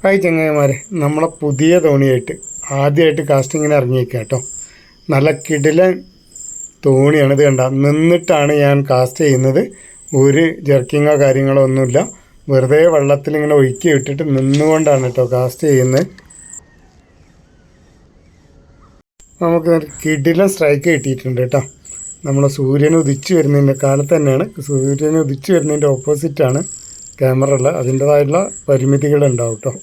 Hi ചങ്ങായിമാരെ, നമ്മളെ പുതിയ തോണിയായിട്ട് ആദ്യമായിട്ട് കാസ്റ്റിങ്ങിന് ഇറങ്ങിയേക്കാം കേട്ടോ. നല്ല കിടിലൻ തോണിയാണ്. ഇത് കണ്ട നിന്നിട്ടാണ് ഞാൻ കാസ്റ്റ് ചെയ്യുന്നത്. ഒരു ജർക്കിങ്ങോ കാര്യങ്ങളോ ഒന്നുമില്ല. വെറുതെ വെള്ളത്തിലിങ്ങനെ ഒഴുക്കി വിട്ടിട്ട് നിന്നുകൊണ്ടാണ് കേട്ടോ കാസ്റ്റ് ചെയ്യുന്നത്. നമുക്ക് കിടിലൻ സ്ട്രൈക്ക് കിട്ടിയിട്ടുണ്ട് കേട്ടോ. നമ്മളെ സൂര്യൻ ഉദിച്ചു വരുന്നതിൻ്റെ കാലത്ത് തന്നെയാണ്. സൂര്യൻ ഉദിച്ചു വരുന്നതിൻ്റെ ഓപ്പോസിറ്റാണ് ക്യാമറ ഉള്ളത്. അതിൻ്റേതായിട്ടുള്ള പരിമിതികളുണ്ടാവും കേട്ടോ.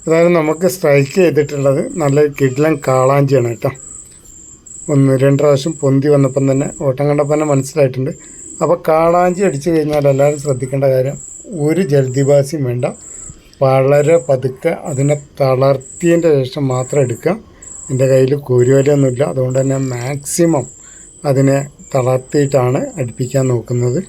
അതായത് നമുക്ക് സ്ട്രൈക്ക് ചെയ്തിട്ടുള്ളത് നല്ല കിടിലൻ കാളാഞ്ചിയാണ് കേട്ടോ. 1-2 പ്രാവശ്യം പൊന്തി വന്നപ്പം തന്നെ ഓട്ടം കണ്ടപ്പോൾ തന്നെ മനസ്സിലായിട്ടുണ്ട്. അപ്പോൾ കാളാഞ്ചി അടിച്ചു കഴിഞ്ഞാൽ എല്ലാവരും ശ്രദ്ധിക്കേണ്ട കാര്യം, ഒരു ജൽദിബാസിയും വേണ്ട. വളരെ പതുക്കെ അതിനെ തളർത്തിയതിൻ്റെ ശേഷം മാത്രം എടുക്കുക. എൻ്റെ കയ്യിൽ കൂരുവലൊന്നുമില്ല, അതുകൊണ്ട് തന്നെ മാക്സിമം അതിനെ തളർത്തിയിട്ടാണ് അടുപ്പിക്കാൻ നോക്കുന്നത്.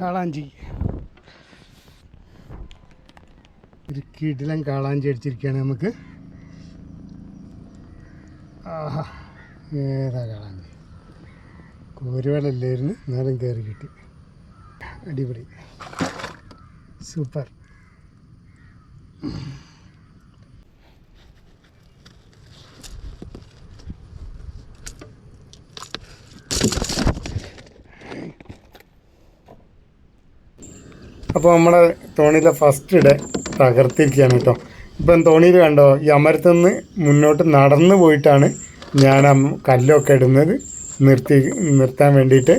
കാളാഞ്ചി, ഒരു കിടിലൻ കാളാഞ്ചി അടിച്ചിരിക്കുകയാണ് നമുക്ക്. ആഹാ, ഏതാ കാളാഞ്ചി! കോരുവലല്ലായിരുന്നു, നേരം കയറി കിട്ടി. അടിപൊളി, സൂപ്പർ. അപ്പോൾ നമ്മുടെ തോണിയിലെ ഫസ്റ്റ് ഡേ തകർത്തിരിക്കുകയാണ് കേട്ടോ. ഇപ്പം തോണിയിൽ കണ്ടോ, ഈ അമരത്തുനിന്ന് മുന്നോട്ട് നടന്നു പോയിട്ടാണ് ഞാൻ കല്ലൊക്കെ ഇടുന്നത് നിർത്താൻ വേണ്ടിയിട്ട്.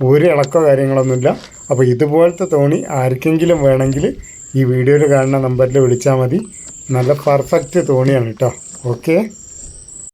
ഒരു ഇളക്കോ കാര്യങ്ങളൊന്നുമില്ല. അപ്പോൾ ഇതുപോലത്തെ തോണി ആർക്കെങ്കിലും വേണമെങ്കിൽ ഈ വീഡിയോയിൽ കാണുന്ന നമ്പറിൽ വിളിച്ചാൽ മതി. നല്ല പെർഫെക്റ്റ് തോണിയാണ് കേട്ടോ. ഓക്കെ.